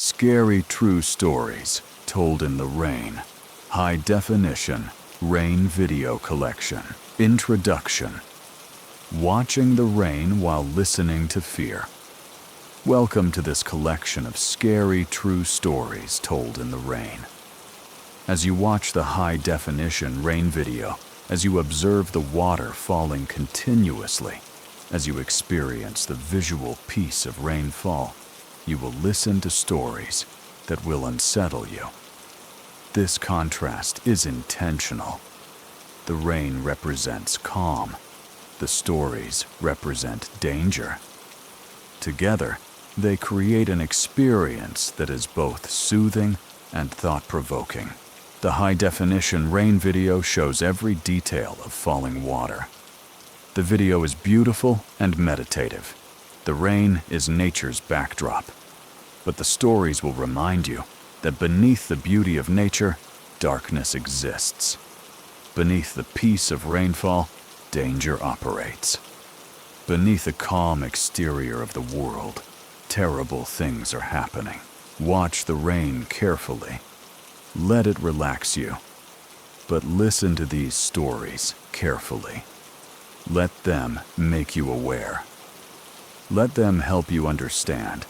Scary true stories told in the rain. High definition rain video collection. Introduction. Watching the rain while listening to fear. Welcome to this collection of scary true stories told in the rain. As you watch the high definition rain video, as you observe the water falling continuously, as you experience the visual peace of rainfall, you will listen to stories that will unsettle you. This contrast is intentional. The rain represents calm. The stories represent danger. Together, they create an experience that is both soothing and thought-provoking. The high-definition rain video shows every detail of falling water. The video is beautiful and meditative. The rain is nature's backdrop. But the stories will remind you that beneath the beauty of nature, darkness exists. Beneath the peace of rainfall, danger operates. Beneath the calm exterior of the world, terrible things are happening. Watch the rain carefully. Let it relax you. But listen to these stories carefully. Let them make you aware. Let them help you understand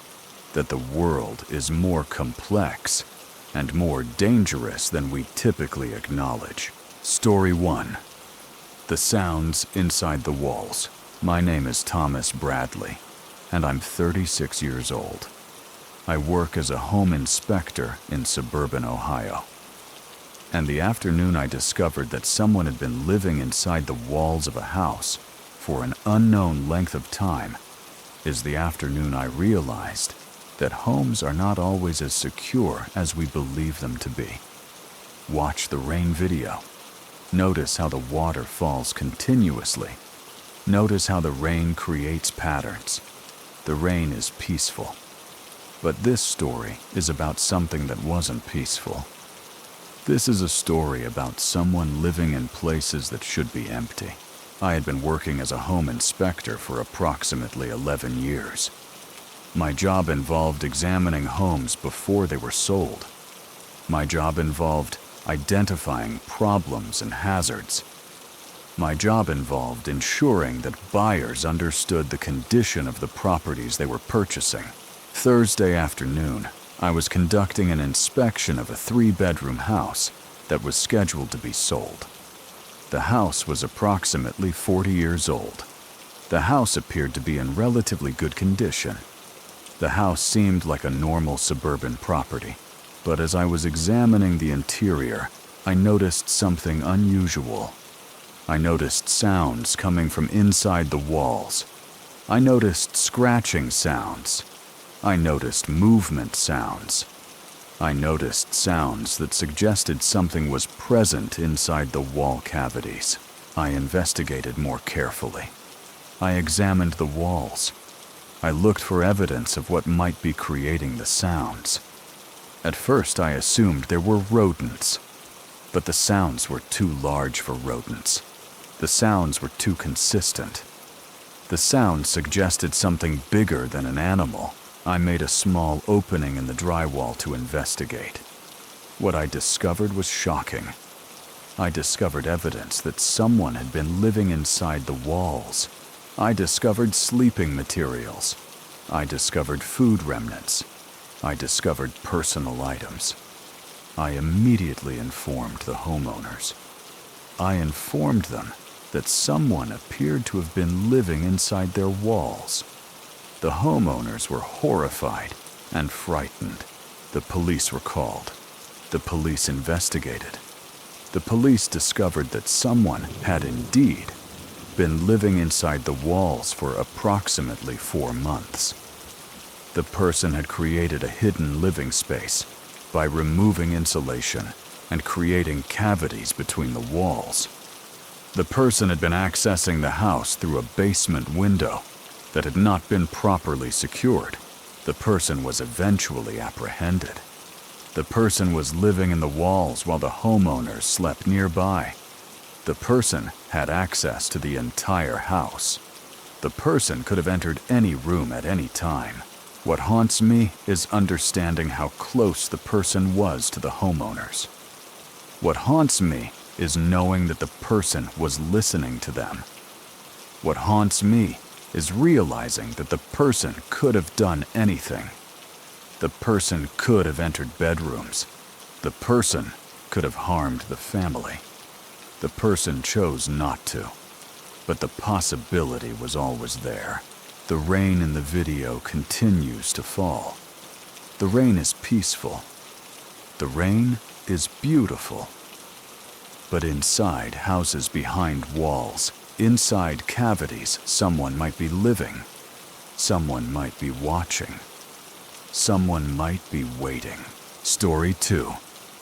that the world is more complex and more dangerous than we typically acknowledge. Story 1. The Sounds Inside the Walls. My name is Thomas Bradley, and I'm 36 years old. I work as a home inspector in suburban Ohio. And the afternoon I discovered that someone had been living inside the walls of a house for an unknown length of time is the afternoon I realized that homes are not always as secure as we believe them to be. Watch the rain video. Notice how the water falls continuously. Notice how the rain creates patterns. The rain is peaceful. But this story is about something that wasn't peaceful. This is a story about someone living in places that should be empty. I had been working as a home inspector for approximately 11 years. My job involved examining homes before they were sold. My job involved identifying problems and hazards. My job involved ensuring that buyers understood the condition of the properties they were purchasing. Thursday afternoon, I was conducting an inspection of a 3-bedroom house that was scheduled to be sold. The house was approximately 40 years old. The house appeared to be in relatively good condition. The house seemed like a normal suburban property, but as I was examining the interior, I noticed something unusual. I noticed sounds coming from inside the walls. I noticed scratching sounds. I noticed movement sounds. I noticed sounds that suggested something was present inside the wall cavities. I investigated more carefully. I examined the walls. I looked for evidence of what might be creating the sounds. At first, I assumed there were rodents, but the sounds were too large for rodents. The sounds were too consistent. The sounds suggested something bigger than an animal. I made a small opening in the drywall to investigate. What I discovered was shocking. I discovered evidence that someone had been living inside the walls. I discovered sleeping materials. I discovered food remnants. I discovered personal items. I immediately informed the homeowners. I informed them that someone appeared to have been living inside their walls. The homeowners were horrified and frightened. The police were called. The police investigated. The police discovered that someone had indeed been living inside the walls for approximately 4 months. The person had created a hidden living space by removing insulation and creating cavities between the walls. The person had been accessing the house through a basement window that had not been properly secured. The person was eventually apprehended. The person was living in the walls while the homeowners slept nearby. The person had access to the entire house. The person could have entered any room at any time. What haunts me is understanding how close the person was to the homeowners. What haunts me is knowing that the person was listening to them. What haunts me is realizing that the person could have done anything. The person could have entered bedrooms. The person could have harmed the family. The person chose not to, but the possibility was always there. The rain in the video continues to fall. The rain is peaceful. The rain is beautiful. But inside houses behind walls, inside cavities, someone might be living. Someone might be watching. Someone might be waiting. Story 2.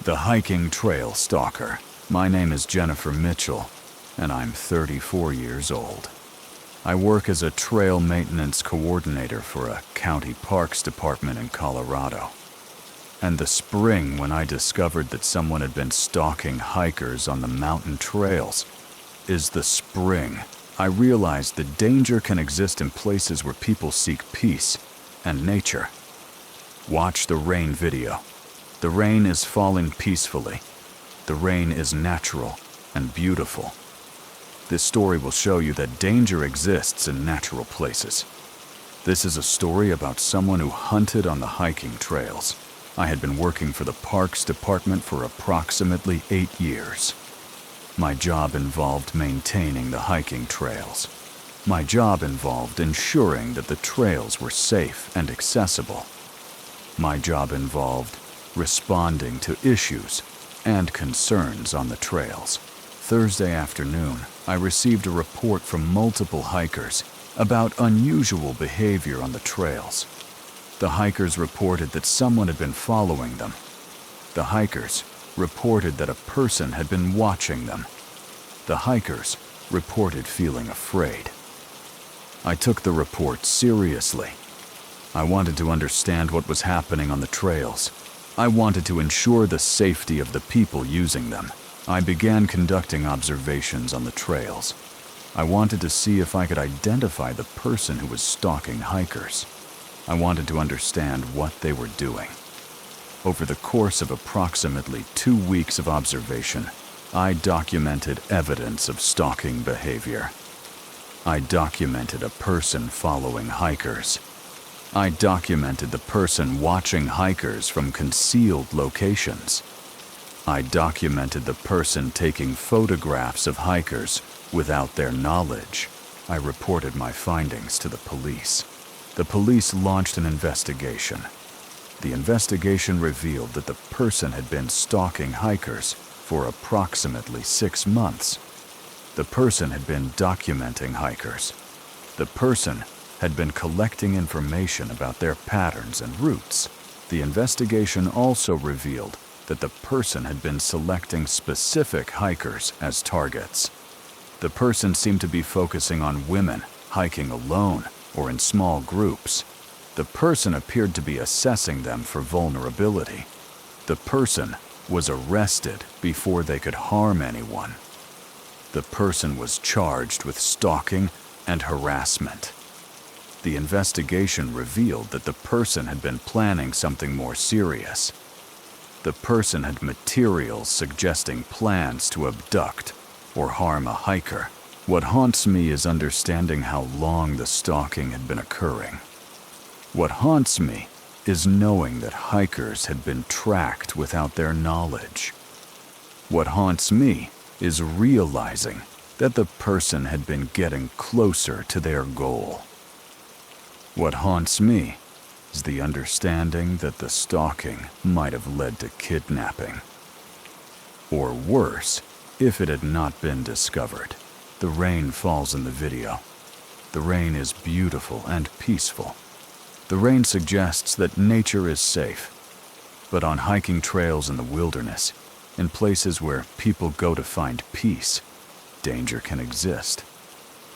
The Hiking Trail Stalker. My name is Jennifer Mitchell, and I'm 34 years old. I work as a trail maintenance coordinator for a county parks department in Colorado. And the spring when I discovered that someone had been stalking hikers on the mountain trails is the spring I realized that danger can exist in places where people seek peace and nature. Watch the rain video. The rain is falling peacefully. The rain is natural and beautiful. This story will show you that danger exists in natural places. This is a story about someone who hunted on the hiking trails. I had been working for the Parks Department for approximately 8 years. My job involved maintaining the hiking trails. My job involved ensuring that the trails were safe and accessible. My job involved responding to issues and concerns on the trails. Thursday afternoon, I received a report from multiple hikers about unusual behavior on the trails. The hikers reported that someone had been following them. The hikers reported that a person had been watching them. The hikers reported feeling afraid. I took the report seriously. I wanted to understand what was happening on the trails. I wanted to ensure the safety of the people using them. I began conducting observations on the trails. I wanted to see if I could identify the person who was stalking hikers. I wanted to understand what they were doing. Over the course of approximately 2 weeks of observation, I documented evidence of stalking behavior. I documented a person following hikers. I documented the person watching hikers from concealed locations. I documented the person taking photographs of hikers without their knowledge. I reported my findings to the police. The police launched an investigation. The investigation revealed that the person had been stalking hikers for approximately 6 months. The person had been documenting hikers. The person had been collecting information about their patterns and routes. The investigation also revealed that the person had been selecting specific hikers as targets. The person seemed to be focusing on women hiking alone or in small groups. The person appeared to be assessing them for vulnerability. The person was arrested before they could harm anyone. The person was charged with stalking and harassment. The investigation revealed that the person had been planning something more serious. The person had materials suggesting plans to abduct or harm a hiker. What haunts me is understanding how long the stalking had been occurring. What haunts me is knowing that hikers had been tracked without their knowledge. What haunts me is realizing that the person had been getting closer to their goal. What haunts me is the understanding that the stalking might have led to kidnapping. Or worse, if it had not been discovered. The rain falls in the video. The rain is beautiful and peaceful. The rain suggests that nature is safe. But on hiking trails in the wilderness, in places where people go to find peace, danger can exist.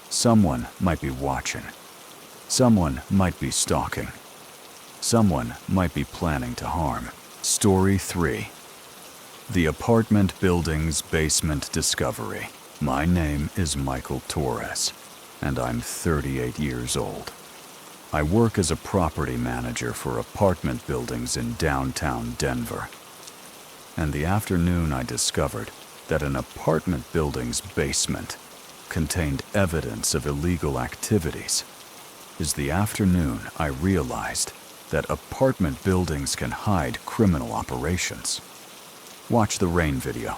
Someone might be watching. Someone might be stalking. Someone might be planning to harm. Story 3. The apartment building's basement discovery. My name is Michael Torres, and I'm 38 years old. I work as a property manager for apartment buildings in downtown Denver. And the afternoon I discovered that an apartment building's basement contained evidence of illegal activities is the afternoon I realized that apartment buildings can hide criminal operations. Watch the rain video.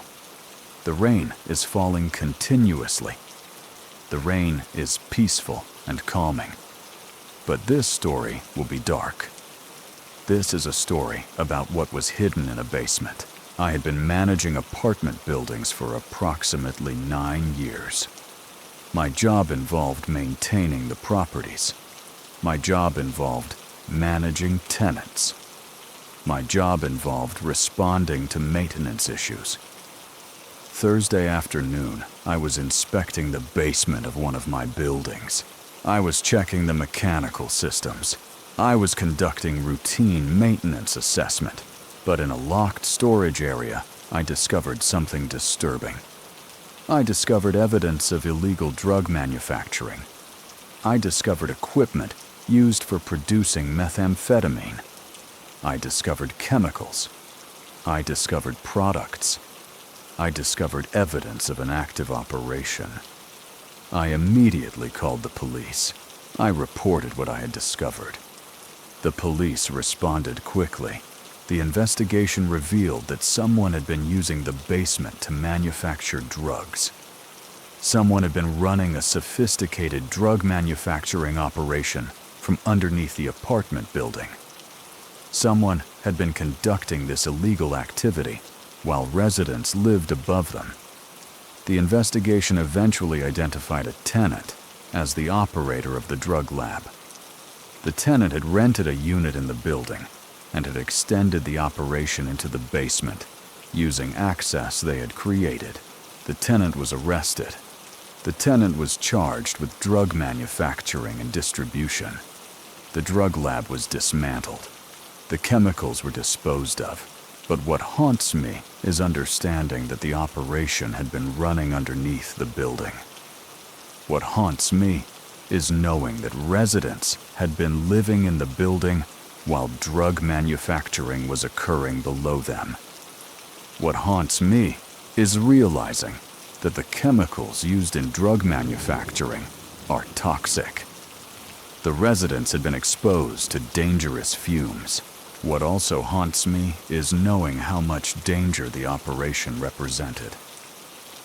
The rain is falling continuously. The rain is peaceful and calming. But this story will be dark. This is a story about what was hidden in a basement. I had been managing apartment buildings for approximately 9 years. My job involved maintaining the properties. My job involved managing tenants. My job involved responding to maintenance issues. Thursday afternoon, I was inspecting the basement of one of my buildings. I was checking the mechanical systems. I was conducting routine maintenance assessment. But in a locked storage area, I discovered something disturbing. I discovered evidence of illegal drug manufacturing. I discovered equipment used for producing methamphetamine. I discovered chemicals. I discovered products. I discovered evidence of an active operation. I immediately called the police. I reported what I had discovered. The police responded quickly. The investigation revealed that someone had been using the basement to manufacture drugs. Someone had been running a sophisticated drug manufacturing operation from underneath the apartment building. Someone had been conducting this illegal activity while residents lived above them. The investigation eventually identified a tenant as the operator of the drug lab. The tenant had rented a unit in the building and had extended the operation into the basement using access they had created. The tenant was arrested. The tenant was charged with drug manufacturing and distribution. The drug lab was dismantled. The chemicals were disposed of. But what haunts me is understanding that the operation had been running underneath the building. What haunts me is knowing that residents had been living in the building while drug manufacturing was occurring below them. What haunts me is realizing that the chemicals used in drug manufacturing are toxic. The residents had been exposed to dangerous fumes. What also haunts me is knowing how much danger the operation represented.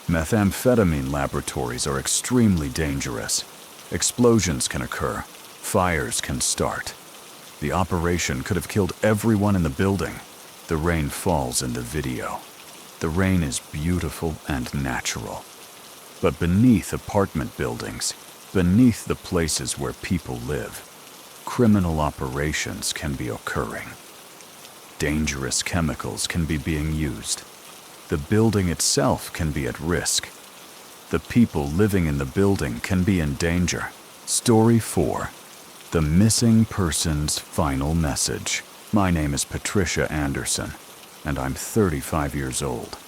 Methamphetamine laboratories are extremely dangerous. Explosions can occur. Fires can start. The operation could have killed everyone in the building. The rain falls in the video. The rain is beautiful and natural. But beneath apartment buildings, beneath the places where people live, criminal operations can be occurring. Dangerous chemicals can be being used. The building itself can be at risk. The people living in the building can be in danger. Story 4. The Missing Person's Final Message. My name is Patricia Anderson, and I'm 35 years old.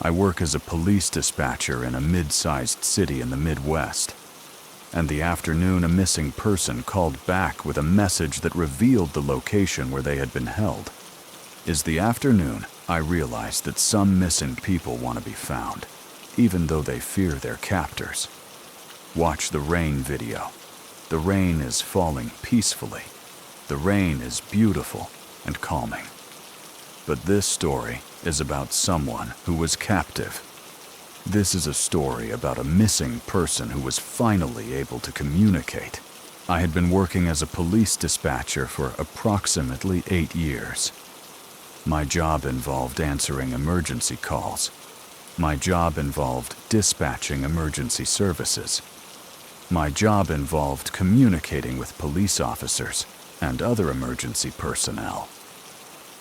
I work as a police dispatcher in a mid-sized city in the Midwest. And the afternoon, a missing person called back with a message that revealed the location where they had been held. Is the afternoon I realized that some missing people want to be found, even though they fear their captors. Watch the rain video. The rain is falling peacefully. The rain is beautiful and calming. But this story is about someone who was captive. This is a story about a missing person who was finally able to communicate. I had been working as a police dispatcher for approximately 8 years. My job involved answering emergency calls. My job involved dispatching emergency services. My job involved communicating with police officers and other emergency personnel.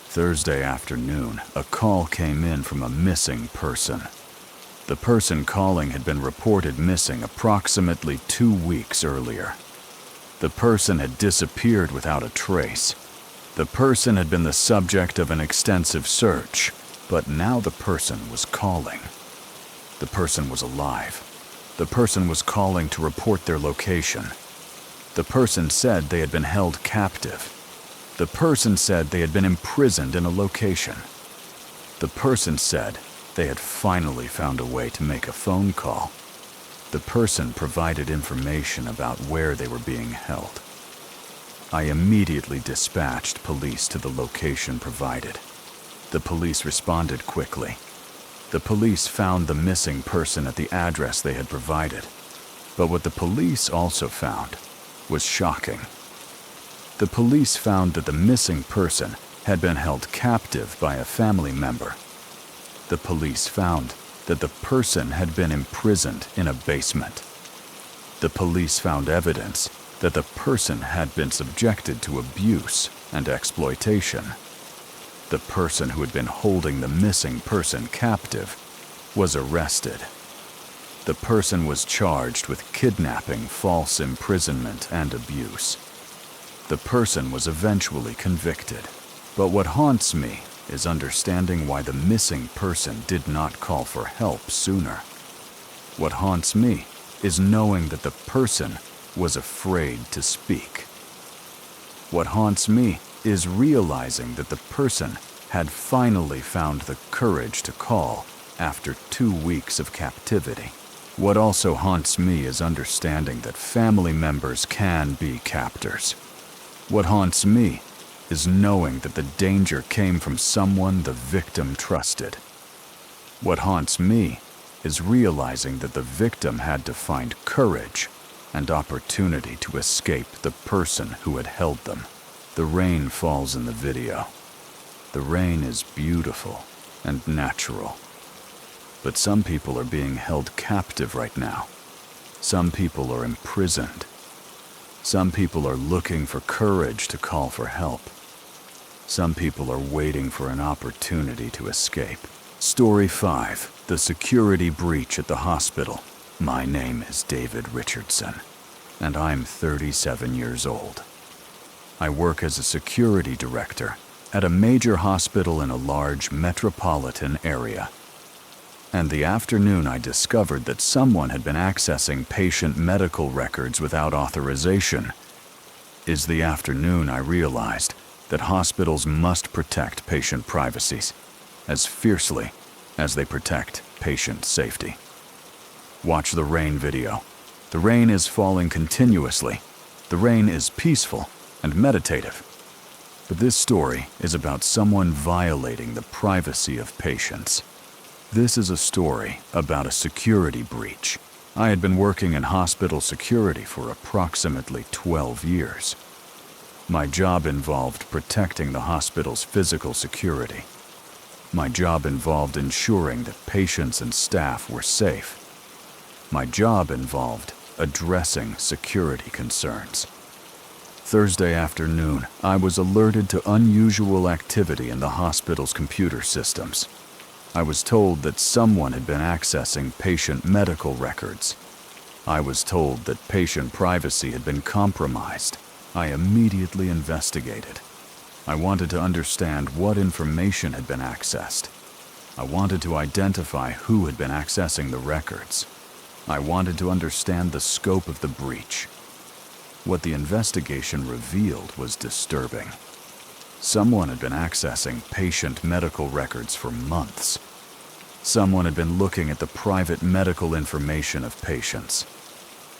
Thursday afternoon, a call came in from a missing person. The person calling had been reported missing approximately 2 weeks earlier. The person had disappeared without a trace. The person had been the subject of an extensive search, but now the person was calling. The person was alive. The person was calling to report their location. The person said they had been held captive. The person said they had been imprisoned in a location. The person said they had finally found a way to make a phone call. The person provided information about where they were being held. I immediately dispatched police to the location provided. The police responded quickly. The police found the missing person at the address they had provided. But what the police also found was shocking. The police found that the missing person had been held captive by a family member. The police found that the person had been imprisoned in a basement. The police found evidence that the person had been subjected to abuse and exploitation. The person who had been holding the missing person captive was arrested. The person was charged with kidnapping, false imprisonment, and abuse. The person was eventually convicted. But what haunts me is understanding why the missing person did not call for help sooner. What haunts me is knowing that the person was afraid to speak. What haunts me is realizing that the person had finally found the courage to call after 2 weeks of captivity. What also haunts me is understanding that family members can be captors. What haunts me is knowing that the danger came from someone the victim trusted. What haunts me is realizing that the victim had to find courage and opportunity to escape the person who had held them. The rain falls in the video. The rain is beautiful and natural. But some people are being held captive right now. Some people are imprisoned. Some people are looking for courage to call for help. Some people are waiting for an opportunity to escape. Story 5, The Security Breach at the Hospital. My name is David Richardson, and I'm 37 years old. I work as a security director at a major hospital in a large metropolitan area. And the afternoon I discovered that someone had been accessing patient medical records without authorization is the afternoon I realized that hospitals must protect patient privacies as fiercely as they protect patient safety. Watch the rain video. The rain is falling continuously. The rain is peaceful and meditative. But this story is about someone violating the privacy of patients. This is a story about a security breach. I had been working in hospital security for approximately 12 years. My job involved protecting the hospital's physical security. My job involved ensuring that patients and staff were safe. My job involved addressing security concerns. Thursday afternoon, I was alerted to unusual activity in the hospital's computer systems. I was told that someone had been accessing patient medical records. I was told that patient privacy had been compromised. I immediately investigated. I wanted to understand what information had been accessed. I wanted to identify who had been accessing the records. I wanted to understand the scope of the breach. What the investigation revealed was disturbing. Someone had been accessing patient medical records for months. Someone had been looking at the private medical information of patients.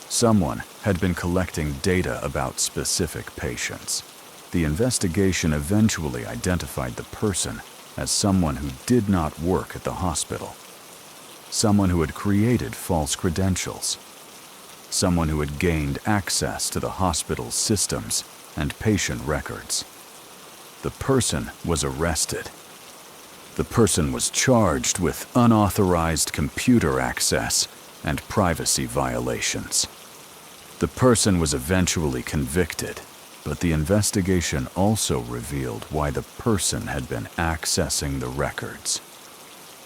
Someone had been collecting data about specific patients. The investigation eventually identified the person as someone who did not work at the hospital. Someone who had created false credentials. Someone who had gained access to the hospital's systems and patient records. The person was arrested. The person was charged with unauthorized computer access and privacy violations. The person was eventually convicted, but the investigation also revealed why the person had been accessing the records.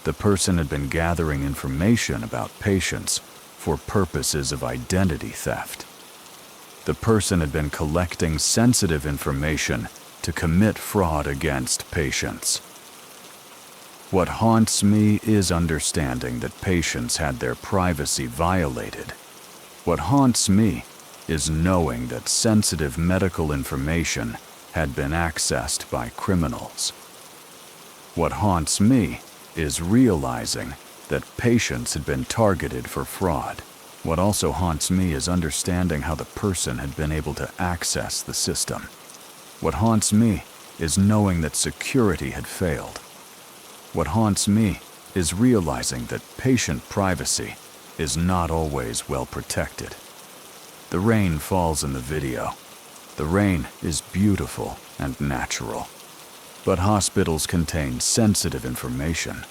The person had been gathering information about patients for purposes of identity theft. The person had been collecting sensitive information to commit fraud against patients. What haunts me is understanding that patients had their privacy violated. What haunts me is knowing that sensitive medical information had been accessed by criminals. What haunts me is realizing that patients had been targeted for fraud. What also haunts me is understanding how the person had been able to access the system. What haunts me is knowing that security had failed. What haunts me is realizing that patient privacy is not always well protected. The rain falls in the video. The rain is beautiful and natural. But hospitals contain sensitive information.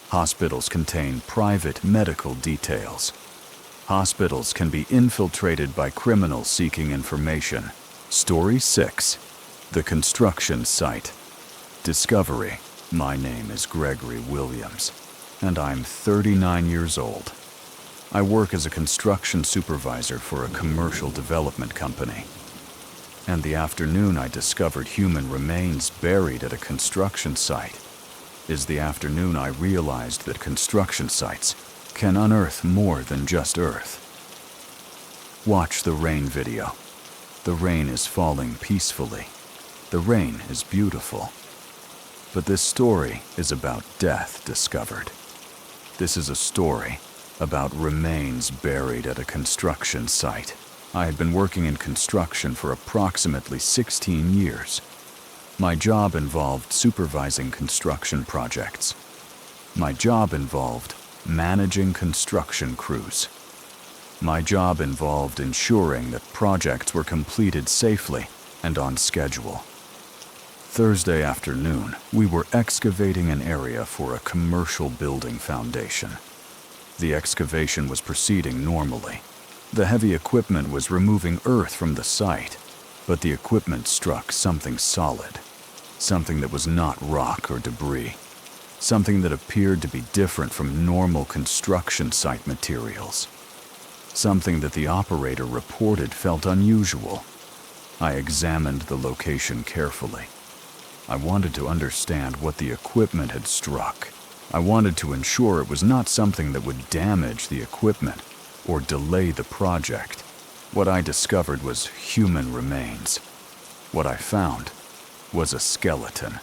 Hospitals contain private medical details. Hospitals can be infiltrated by criminals seeking information. Story 6. The construction site. Discovery. My name is Gregory Williams, and I'm 39 years old. I work as a construction supervisor for a commercial development company. And the afternoon I discovered human remains buried at a construction site is the afternoon I realized that construction sites can unearth more than just earth. Watch the rain video. The rain is falling peacefully. The rain is beautiful. But this story is about death discovered. This is a story about remains buried at a construction site. I had been working in construction for approximately 16 years. My job involved supervising construction projects. My job involved managing construction crews. My job involved ensuring that projects were completed safely and on schedule. Thursday afternoon, we were excavating an area for a commercial building foundation. The excavation was proceeding normally. The heavy equipment was removing earth from the site, but the equipment struck something solid, something that was not rock or debris, something that appeared to be different from normal construction site materials, something that the operator reported felt unusual. I examined the location carefully. I wanted to understand what the equipment had struck. I wanted to ensure it was not something that would damage the equipment or delay the project. What I discovered was human remains. What I found was a skeleton.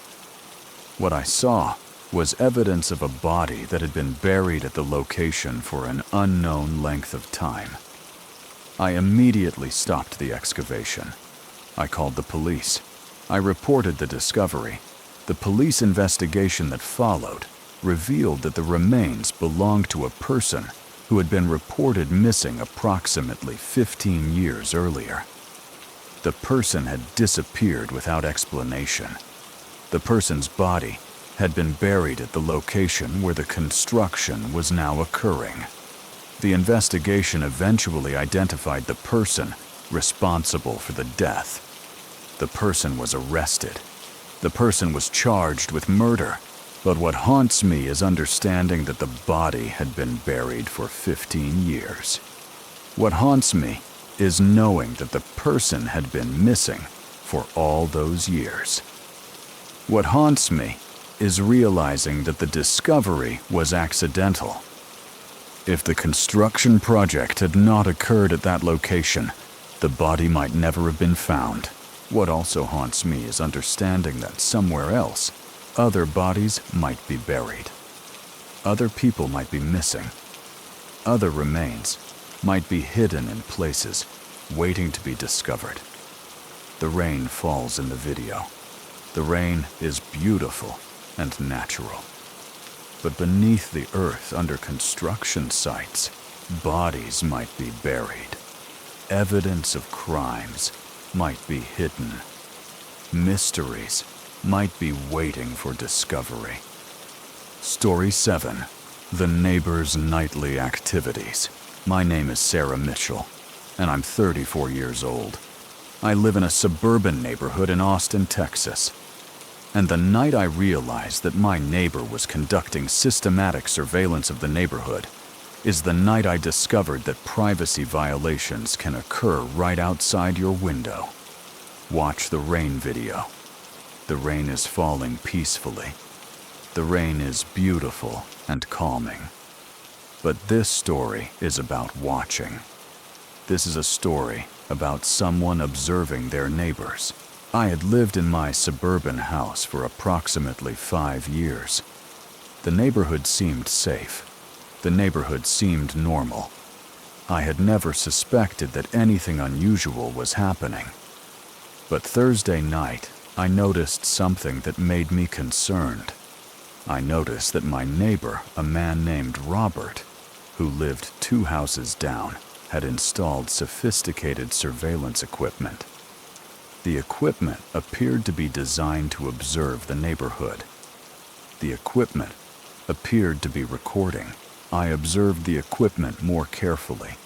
What I saw was evidence of a body that had been buried at the location for an unknown length of time. I immediately stopped the excavation. I called the police. I reported the discovery. The police investigation that followed revealed that the remains belonged to a person who had been reported missing approximately 15 years earlier. The person had disappeared without explanation. The person's body had been buried at the location where the construction was now occurring. The investigation eventually identified the person responsible for the death. The person was arrested. The person was charged with murder. But what haunts me is understanding that the body had been buried for 15 years. What haunts me is knowing that the person had been missing for all those years. What haunts me is realizing that the discovery was accidental. If the construction project had not occurred at that location, the body might never have been found. What also haunts me is understanding that somewhere else, other bodies might be buried. Other people might be missing. Other remains might be hidden in places, waiting to be discovered. The rain falls in the video. The rain is beautiful and natural. But beneath the earth under construction sites, bodies might be buried. Evidence of crimes might be hidden. Mysteries might be waiting for discovery. Story 7. The Neighbor's Nightly Activities. My name is Sarah Mitchell, and I'm 34 years old. I live in a suburban neighborhood in Austin, Texas. And the night I realized that my neighbor was conducting systematic surveillance of the neighborhood is the night I discovered that privacy violations can occur right outside your window. Watch the rain video. The rain is falling peacefully. The rain is beautiful and calming. But this story is about watching. This is a story about someone observing their neighbors. I had lived in my suburban house for approximately 5 years. The neighborhood seemed safe. The neighborhood seemed normal. I had never suspected that anything unusual was happening. But Thursday night, I noticed something that made me concerned. I noticed that my neighbor, a man named Robert, who lived 2 houses down, had installed sophisticated surveillance equipment. The equipment appeared to be designed to observe the neighborhood. The equipment appeared to be recording. I observed the equipment more carefully.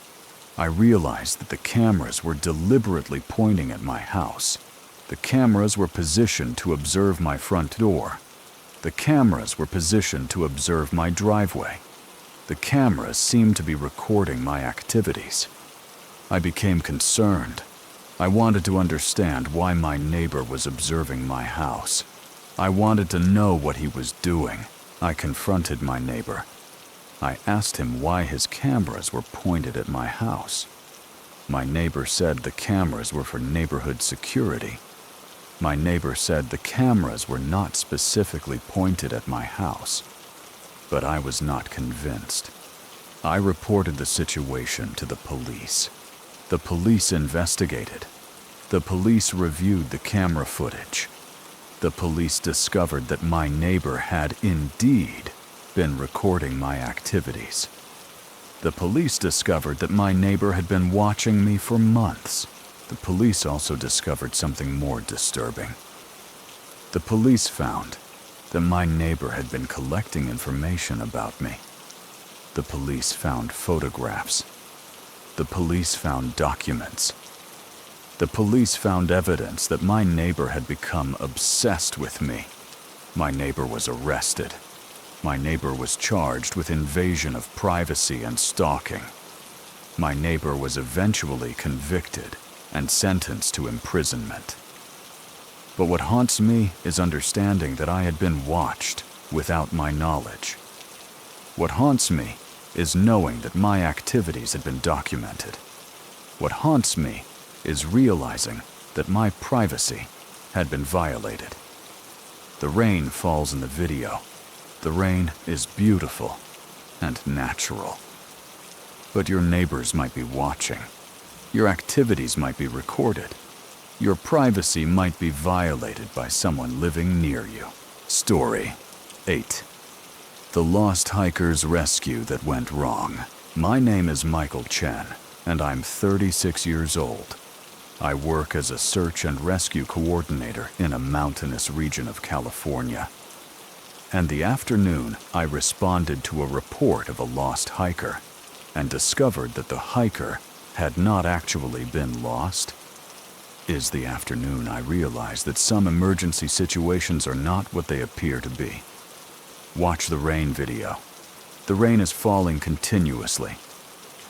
I realized that the cameras were deliberately pointing at my house. The cameras were positioned to observe my front door. The cameras were positioned to observe my driveway. The cameras seemed to be recording my activities. I became concerned. I wanted to understand why my neighbor was observing my house. I wanted to know what he was doing. I confronted my neighbor. I asked him why his cameras were pointed at my house. My neighbor said the cameras were for neighborhood security. My neighbor said the cameras were not specifically pointed at my house. But I was not convinced. I reported the situation to the police. The police investigated. The police reviewed the camera footage. The police discovered that my neighbor had indeed been recording my activities. The police discovered that my neighbor had been watching me for months. The police also discovered something more disturbing. The police found that my neighbor had been collecting information about me. The police found photographs. The police found documents. The police found evidence that my neighbor had become obsessed with me. My neighbor was arrested. My neighbor was charged with invasion of privacy and stalking. My neighbor was eventually convicted and sentenced to imprisonment. But what haunts me is understanding that I had been watched without my knowledge. What haunts me is knowing that my activities had been documented. What haunts me is realizing that my privacy had been violated. The rain falls in the video. The rain is beautiful and natural. But your neighbors might be watching. Your activities might be recorded. Your privacy might be violated by someone living near you. Story 8. The Lost Hiker's Rescue That Went Wrong. My name is Michael Chen, and I'm 36 years old. I work as a search and rescue coordinator in a mountainous region of California. And the afternoon, I responded to a report of a lost hiker and discovered that the hiker had not actually been lost. Is the afternoon I realized that some emergency situations are not what they appear to be. Watch the rain video. The rain is falling continuously.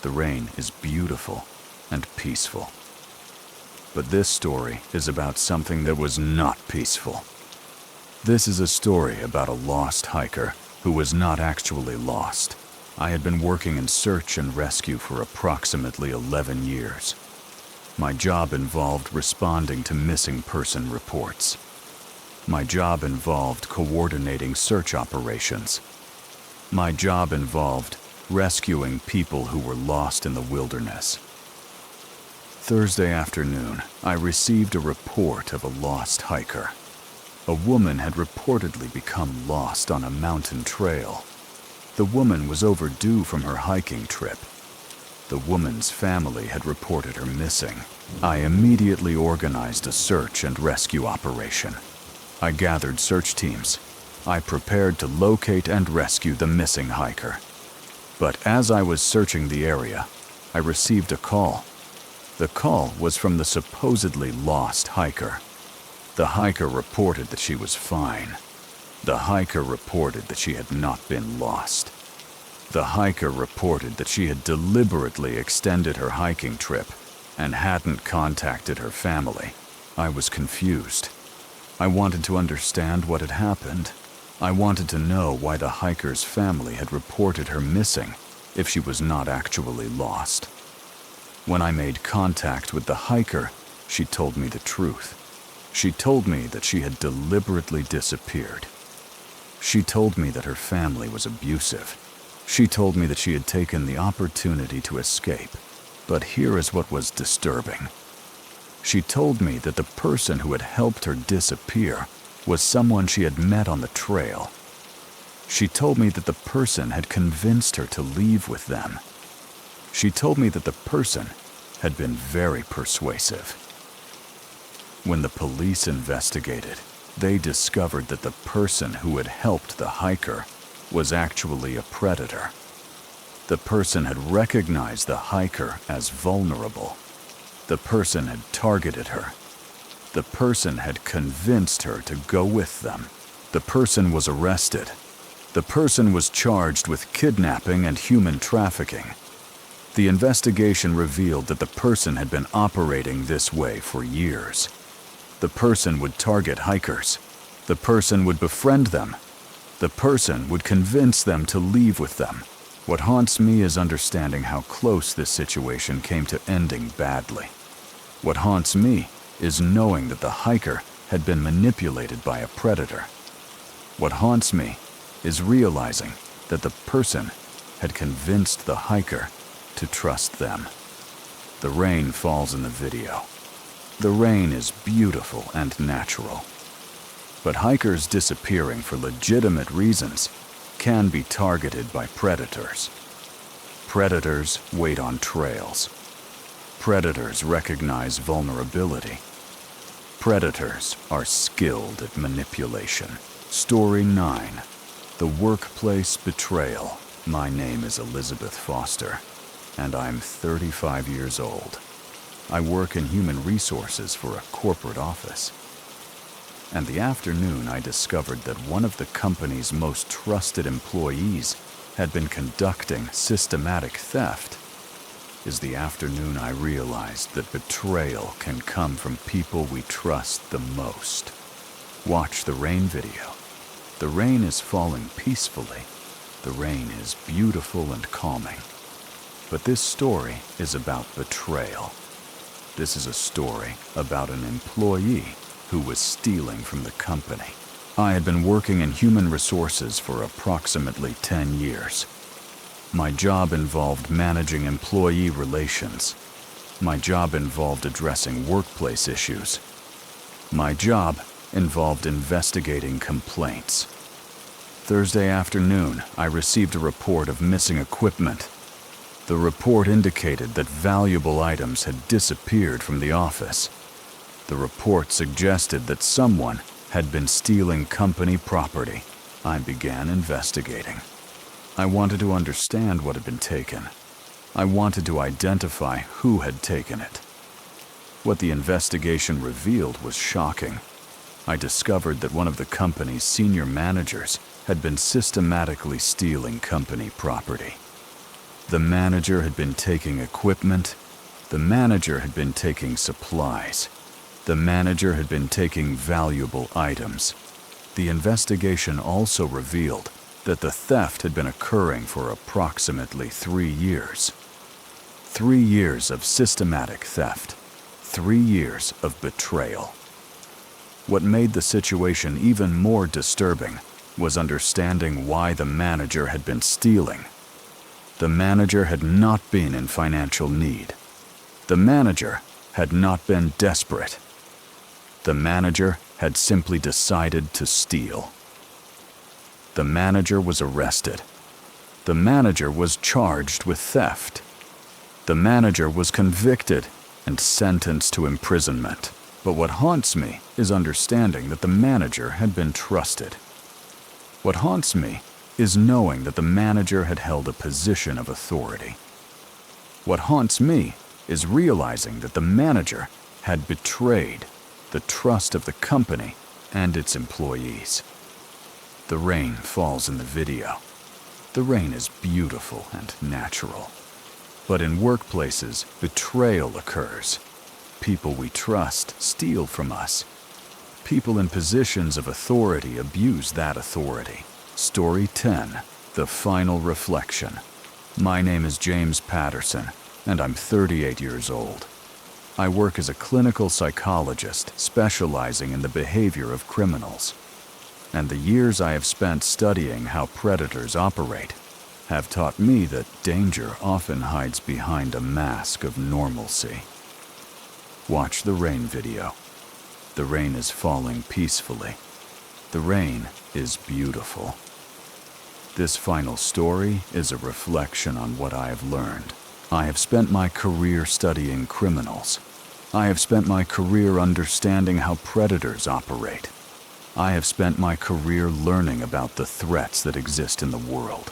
The rain is beautiful and peaceful. But this story is about something that was not peaceful. This is a story about a lost hiker who was not actually lost. I had been working in search and rescue for approximately 11 years. My job involved responding to missing person reports. My job involved coordinating search operations. My job involved rescuing people who were lost in the wilderness. Thursday afternoon, I received a report of a lost hiker. A woman had reportedly become lost on a mountain trail. The woman was overdue from her hiking trip. The woman's family had reported her missing. I immediately organized a search and rescue operation. I gathered search teams. I prepared to locate and rescue the missing hiker. But as I was searching the area, I received a call. The call was from the supposedly lost hiker. The hiker reported that she was fine. The hiker reported that she had not been lost. The hiker reported that she had deliberately extended her hiking trip and hadn't contacted her family. I was confused. I wanted to understand what had happened. I wanted to know why the hiker's family had reported her missing if she was not actually lost. When I made contact with the hiker, she told me the truth. She told me that she had deliberately disappeared. She told me that her family was abusive. She told me that she had taken the opportunity to escape. But here is what was disturbing. She told me that the person who had helped her disappear was someone she had met on the trail. She told me that the person had convinced her to leave with them. She told me that the person had been very persuasive. When the police investigated, they discovered that the person who had helped the hiker was actually a predator. The person had recognized the hiker as vulnerable. The person had targeted her. The person had convinced her to go with them. The person was arrested. The person was charged with kidnapping and human trafficking. The investigation revealed that the person had been operating this way for years. The person would target hikers. The person would befriend them. The person would convince them to leave with them. What haunts me is understanding how close this situation came to ending badly. What haunts me is knowing that the hiker had been manipulated by a predator. What haunts me is realizing that the person had convinced the hiker to trust them. The rain falls in the video. The rain is beautiful and natural. But hikers disappearing for legitimate reasons can be targeted by predators. Predators wait on trails. Predators recognize vulnerability. Predators are skilled at manipulation. Story 9. The Workplace Betrayal. My name is Elizabeth Foster, and I'm 35 years old. I work in human resources for a corporate office. And the afternoon I discovered that one of the company's most trusted employees had been conducting systematic theft is the afternoon I realized that betrayal can come from people we trust the most. Watch the rain video. The rain is falling peacefully. The rain is beautiful and calming. But this story is about betrayal. This is a story about an employee who was stealing from the company. I had been working in human resources for approximately 10 years. My job involved managing employee relations. My job involved addressing workplace issues. My job involved investigating complaints. Thursday afternoon, I received a report of missing equipment. The report indicated that valuable items had disappeared from the office. The report suggested that someone had been stealing company property. I began investigating. I wanted to understand what had been taken. I wanted to identify who had taken it. What the investigation revealed was shocking. I discovered that one of the company's senior managers had been systematically stealing company property. The manager had been taking equipment. The manager had been taking supplies. The manager had been taking valuable items. The investigation also revealed that the theft had been occurring for approximately 3 years. 3 years of systematic theft. 3 years of betrayal. What made the situation even more disturbing was understanding why the manager had been stealing. The manager had not been in financial need. The manager had not been desperate. The manager had simply decided to steal. The manager was arrested. The manager was charged with theft. The manager was convicted and sentenced to imprisonment. But what haunts me is understanding that the manager had been trusted. What haunts me is knowing that the manager had held a position of authority. What haunts me is realizing that the manager had betrayed the trust of the company and its employees. The rain falls in the video. The rain is beautiful and natural. But in workplaces, betrayal occurs. People we trust steal from us. People in positions of authority abuse that authority. Story 10, The Final Reflection. My name is James Patterson, and I'm 38 years old. I work as a clinical psychologist specializing in the behavior of criminals. And the years I have spent studying how predators operate have taught me that danger often hides behind a mask of normalcy. Watch the rain video. The rain is falling peacefully. The rain is beautiful. This final story is a reflection on what I have learned. I have spent my career studying criminals. I have spent my career understanding how predators operate. I have spent my career learning about the threats that exist in the world.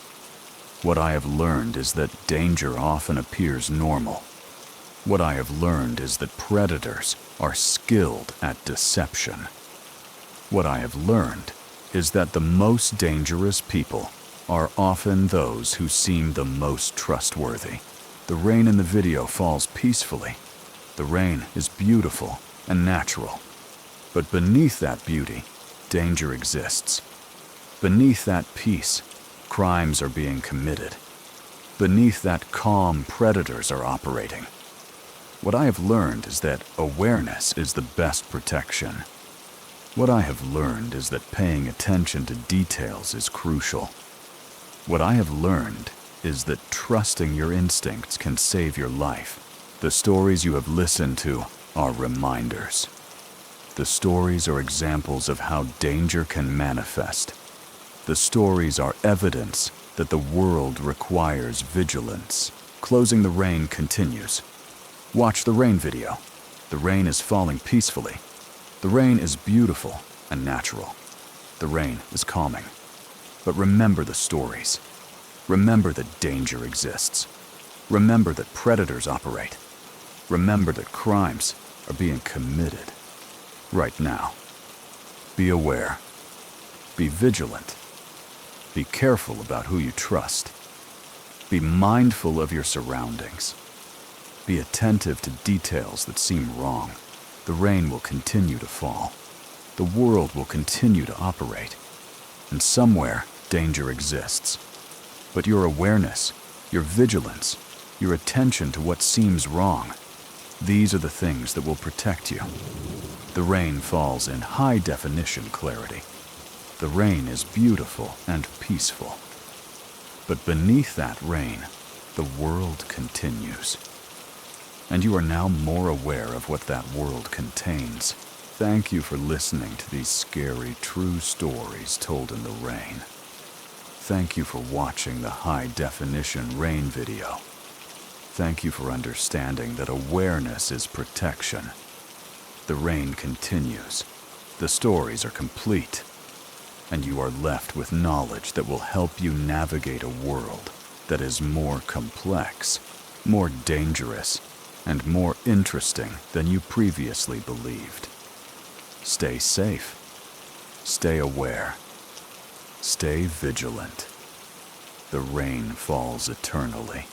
What I have learned is that danger often appears normal. What I have learned is that predators are skilled at deception. What I have learned is that the most dangerous people are often those who seem the most trustworthy. The rain in the video falls peacefully. The rain is beautiful and natural. But beneath that beauty, danger exists. Beneath that peace, crimes are being committed. Beneath that calm, predators are operating. What I have learned is that awareness is the best protection. What I have learned is that paying attention to details is crucial. What I have learned is that trusting your instincts can save your life. The stories you have listened to are reminders. The stories are examples of how danger can manifest. The stories are evidence that the world requires vigilance. Closing the rain continues. Watch the rain video. The rain is falling peacefully. The rain is beautiful and natural. The rain is calming. But remember the stories. Remember that danger exists. Remember that predators operate. Remember that crimes are being committed right now. Be aware. Be vigilant. Be careful about who you trust. Be mindful of your surroundings. Be attentive to details that seem wrong. The rain will continue to fall. The world will continue to operate. And somewhere, danger exists. But your awareness, your vigilance, your attention to what seems wrong, these are the things that will protect you. The rain falls in high-definition clarity. The rain is beautiful and peaceful. But beneath that rain, the world continues. And you are now more aware of what that world contains. Thank you for listening to these scary, true stories told in the rain. Thank you for watching the high-definition rain video. Thank you for understanding that awareness is protection. The rain continues. The stories are complete. And you are left with knowledge that will help you navigate a world that is more complex, more dangerous, and more interesting than you previously believed. Stay safe. Stay aware. Stay vigilant. The rain falls eternally,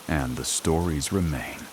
and the stories remain.